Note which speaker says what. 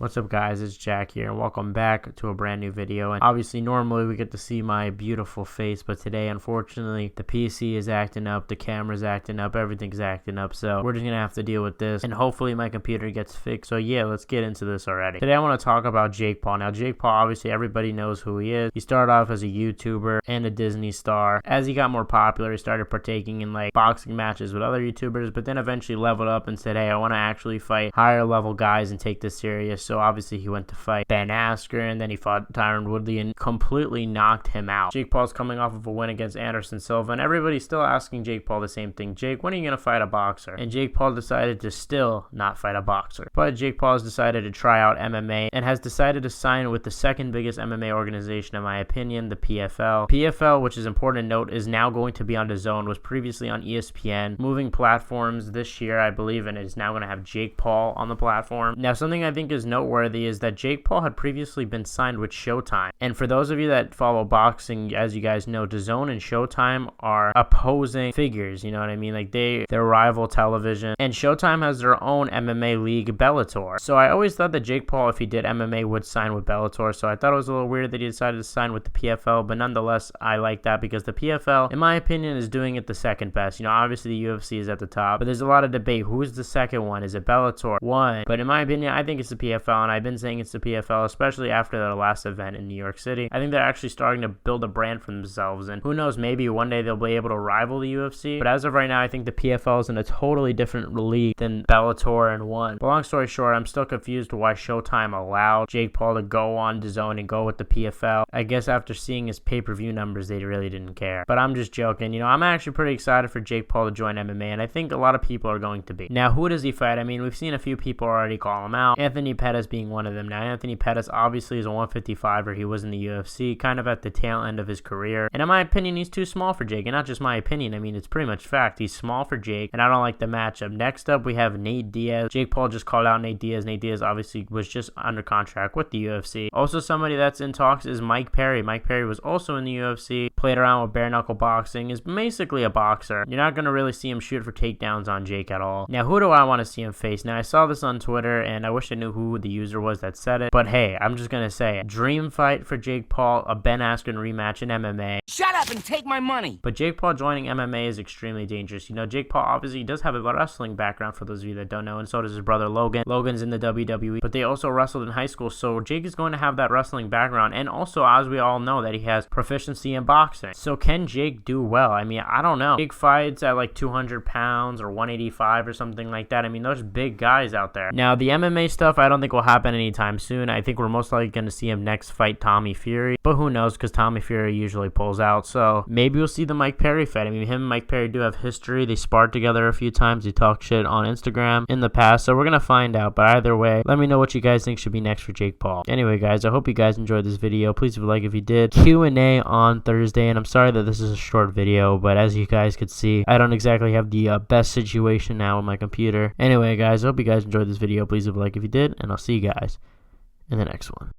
Speaker 1: What's up guys, it's Jack here and welcome back to a brand new video. And obviously normally we get to see my beautiful face, but today unfortunately the PC is acting up, the camera's acting up, everything's acting up, so we're just gonna have to deal with this and hopefully my computer gets fixed. So yeah, let's get into this already. Today I want to talk about Jake Paul. Now Jake Paul, obviously everybody knows who he is. He started off as a YouTuber and a Disney star. As he got more popular, he started partaking in like boxing matches with other YouTubers, but then eventually leveled up and said, hey, I want to actually fight higher level guys and take this serious. So obviously he went to fight Ben Askren, and then he fought Tyron Woodley and completely knocked him out. Jake Paul's coming off of a win against Anderson Silva, and everybody's still asking Jake Paul the same thing. Jake, when are you going to fight a boxer? And Jake Paul decided to still not fight a boxer. But Jake Paul has decided to try out MMA and has decided to sign with the second biggest MMA organization in my opinion, the PFL. PFL, which is important to note, is now going to be on DAZN, was previously on ESPN, moving platforms this year, I believe, and is now going to have Jake Paul on the platform. Now, something I think is noteworthy is that Jake Paul had previously been signed with Showtime. And for those of you that follow boxing, as you guys know, DAZN and Showtime are opposing figures, you know what I mean? Like they're rival television. And Showtime has their own MMA league, Bellator. So I always thought that Jake Paul, if he did MMA, would sign with Bellator. So I thought it was a little weird that he decided to sign with the PFL, but nonetheless, I like that because the PFL, in my opinion, is doing it the second best. You know, obviously the UFC is at the top, but there's a lot of debate. Who's the second one? Is it Bellator? One. But in my opinion, I think it's the PFL, and I've been saying it's the PFL, especially after the last event in New York City. I think they're actually starting to build a brand for themselves, and who knows, maybe one day they'll be able to rival the UFC. But as of right now, I think the PFL is in a totally different league than Bellator and One. But long story short, I'm still confused why Showtime allowed Jake Paul to go on DAZN and go with the PFL. I guess after seeing his pay-per-view numbers, they really didn't care. But I'm just joking. You know, I'm actually pretty excited for Jake Paul to join MMA, and I think a lot of people are going to be. Now, who does he fight? I mean, we've seen a few people already call him out. Anthony Pettis being one of them. Now, Anthony Pettis obviously is a 155er. He was in the UFC, kind of at the tail end of his career. And in my opinion, he's too small for Jake. And not just my opinion. I mean, it's pretty much fact. He's small for Jake, and I don't like the matchup. Next up, we have Nate Diaz. Jake Paul just called out Nate Diaz. Nate Diaz obviously was just under contract with the UFC. Also, somebody that's in talks is Mike Perry. Mike Perry was also in the UFC, played around with bare knuckle boxing, is basically a boxer. You're not going to really see him shoot for takedowns on Jake at all. Now, who do I want to see him face? Now, I saw this on Twitter, and I wish I knew who the user was that said it. But hey, I'm just going to say it. Dream fight for Jake Paul, a Ben Askren rematch in MMA.
Speaker 2: Shut up and take my money!
Speaker 1: But Jake Paul joining MMA is extremely dangerous. You know, Jake Paul obviously does have a wrestling background for those of you that don't know, and so does his brother Logan. Logan's in the WWE, but they also wrestled in high school, so Jake is going to have that wrestling background, and also, as we all know, that he has proficiency in boxing. So can Jake do well? I mean, I don't know. Jake fights at like 200 pounds or 185 or something like that. I mean, those big guys out there. Now, the MMA stuff, I don't think will happen anytime soon. I think we're most likely going to see him next fight Tommy Fury, but who knows, because Tommy Fury usually pulls out. So maybe we'll see the Mike Perry fight. I mean, him and Mike Perry do have history. They sparred together a few times. They talk shit on Instagram in the past, so we're going to find out. But either way, let me know what you guys think should be next for Jake Paul. Anyway, guys, I hope you guys enjoyed this video. Please leave a like if you did. Q&A on Thursday, and I'm sorry that this is a short video, but as you guys could see, I don't exactly have the best situation now with my computer. Anyway, guys, I hope you guys enjoyed this video. Please leave a like if you did, and I'll see you guys in the next one.